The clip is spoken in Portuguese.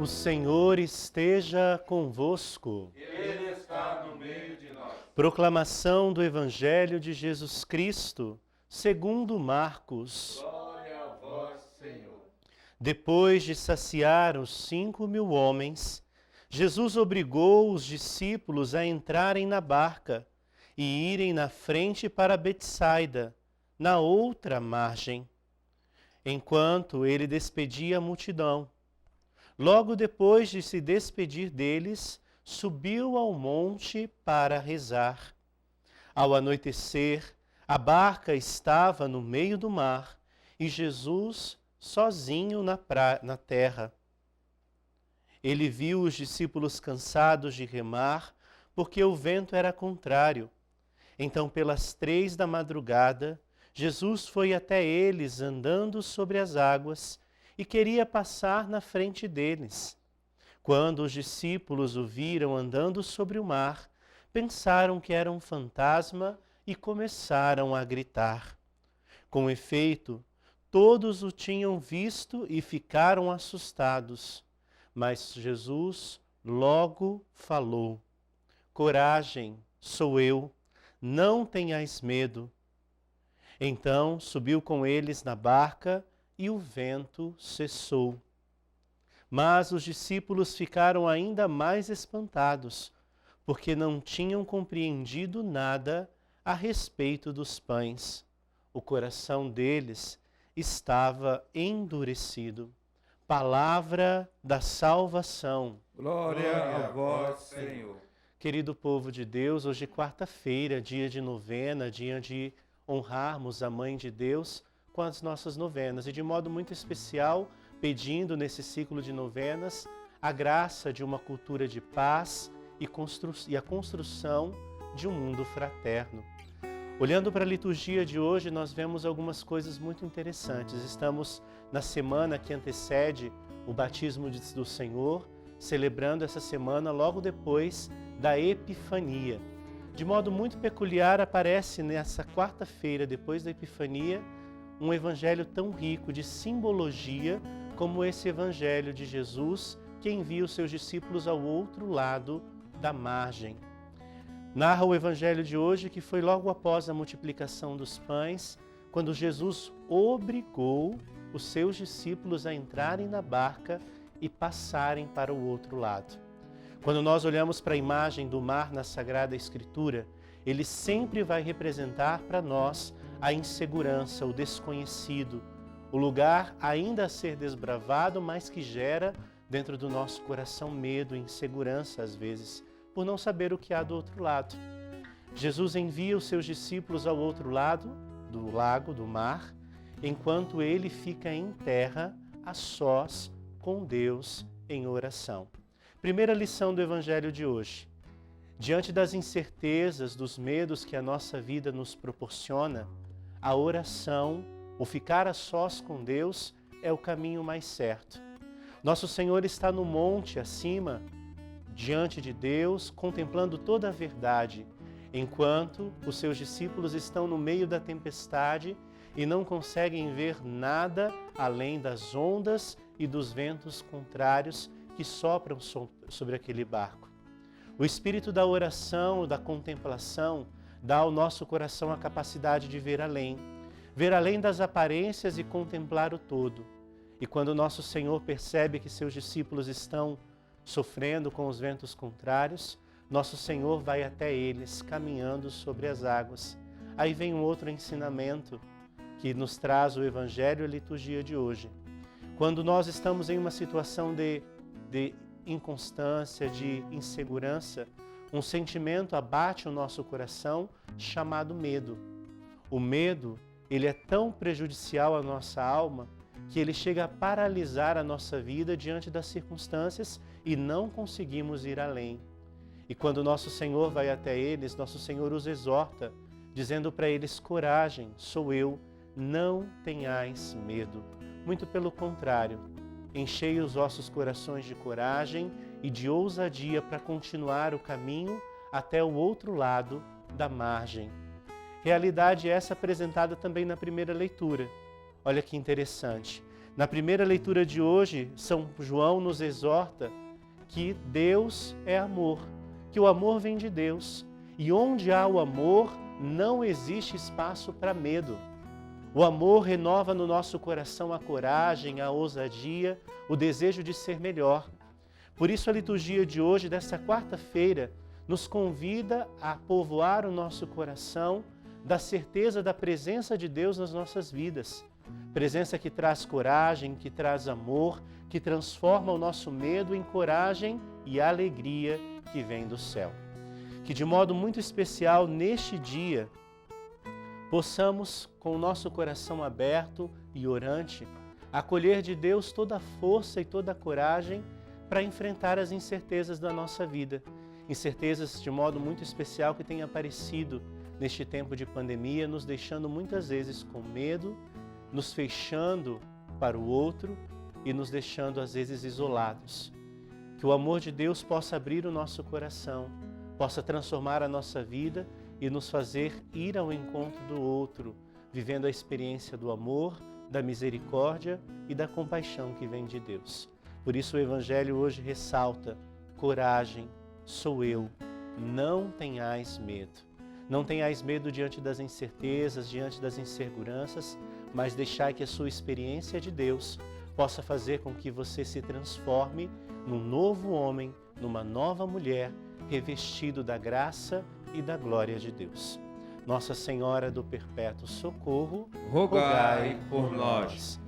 O Senhor esteja convosco. Ele está no meio de nós. Proclamação do Evangelho de Jesus Cristo, segundo Marcos. Glória a vós, Senhor. Depois de saciar os 5.000 homens, Jesus obrigou os discípulos a entrarem na barca e irem na frente para Betsaida, na outra margem, enquanto ele despedia a multidão. Logo depois de se despedir deles, subiu ao monte para rezar. Ao anoitecer, a barca estava no meio do mar e Jesus sozinho na terra. Ele viu os discípulos cansados de remar, porque o vento era contrário. Então, pelas 3 da madrugada, Jesus foi até eles andando sobre as águas e queria passar na frente deles. Quando os discípulos o viram andando sobre o mar, pensaram que era um fantasma e começaram a gritar. Com efeito, todos o tinham visto e ficaram assustados. Mas Jesus logo falou: Coragem, sou eu, não tenhais medo. Então subiu com eles na barca e o vento cessou. Mas os discípulos ficaram ainda mais espantados, porque não tinham compreendido nada a respeito dos pães. O coração deles estava endurecido. Palavra da salvação. Glória a vós, Senhor. Querido povo de Deus, hoje é quarta-feira, dia de novena, dia de honrarmos a Mãe de Deus com as nossas novenas. E de modo muito especial, pedindo nesse ciclo de novenas a graça de uma cultura de paz e a construção de um mundo fraterno. Olhando para a liturgia de hoje, nós vemos algumas coisas muito interessantes. Estamos na semana que antecede o batismo do Senhor, celebrando essa semana logo depois da Epifania. De modo muito peculiar, aparece nessa quarta-feira, depois da Epifania, um evangelho tão rico de simbologia como esse evangelho de Jesus, que envia os seus discípulos ao outro lado da margem. Narra o evangelho de hoje que foi logo após a multiplicação dos pães, quando Jesus obrigou os seus discípulos a entrarem na barca e passarem para o outro lado. Quando nós olhamos para a imagem do mar na Sagrada Escritura, ele sempre vai representar para nós a insegurança, o desconhecido, o lugar ainda a ser desbravado, mas que gera dentro do nosso coração medo e insegurança às vezes, por não saber o que há do outro lado. Jesus envia os seus discípulos ao outro lado do lago, do mar, enquanto ele fica em terra, a sós com Deus em oração. Primeira lição do Evangelho de hoje. Diante das incertezas, dos medos que a nossa vida nos proporciona, a oração, o ficar a sós com Deus, é o caminho mais certo. Nosso Senhor está no monte acima, diante de Deus, contemplando toda a verdade, enquanto os seus discípulos estão no meio da tempestade e não conseguem ver nada além das ondas e dos ventos contrários que sopram sobre aquele barco. O espírito da oração, da contemplação, dá ao nosso coração a capacidade de ver além das aparências e contemplar o todo. E quando o nosso Senhor percebe que seus discípulos estão sofrendo com os ventos contrários, nosso Senhor vai até eles, caminhando sobre as águas. Aí vem um outro ensinamento que nos traz o Evangelho e a liturgia de hoje. Quando nós estamos em uma situação de inconstância, de insegurança, um sentimento abate o nosso coração chamado medo. O medo, ele é tão prejudicial à nossa alma que ele chega a paralisar a nossa vida diante das circunstâncias e não conseguimos ir além. E quando nosso Senhor vai até eles, nosso Senhor os exorta, dizendo para eles: coragem, sou eu, não tenhais medo. Muito pelo contrário, enchei os vossos corações de coragem e de ousadia para continuar o caminho até o outro lado da margem. Realidade essa apresentada também na primeira leitura. Olha que interessante. Na primeira leitura de hoje, São João nos exorta que Deus é amor, que o amor vem de Deus. E onde há o amor, não existe espaço para medo. O amor renova no nosso coração a coragem, a ousadia, o desejo de ser melhor. Por isso a liturgia de hoje, desta quarta-feira, nos convida a povoar o nosso coração da certeza da presença de Deus nas nossas vidas. Presença que traz coragem, que traz amor, que transforma o nosso medo em coragem e alegria que vem do céu. Que de modo muito especial neste dia, possamos, com o nosso coração aberto e orante, acolher de Deus toda a força e toda a coragem para enfrentar as incertezas da nossa vida. Incertezas de modo muito especial que têm aparecido neste tempo de pandemia, nos deixando muitas vezes com medo, nos fechando para o outro e nos deixando às vezes isolados. Que o amor de Deus possa abrir o nosso coração, possa transformar a nossa vida e nos fazer ir ao encontro do outro, vivendo a experiência do amor, da misericórdia e da compaixão que vem de Deus. Por isso o Evangelho hoje ressalta: coragem, sou eu, não tenhais medo. Não tenhais medo diante das incertezas, diante das inseguranças, mas deixai que a sua experiência de Deus possa fazer com que você se transforme num novo homem, numa nova mulher, revestido da graça e da glória de Deus. Nossa Senhora do Perpétuo Socorro, rogai por nós.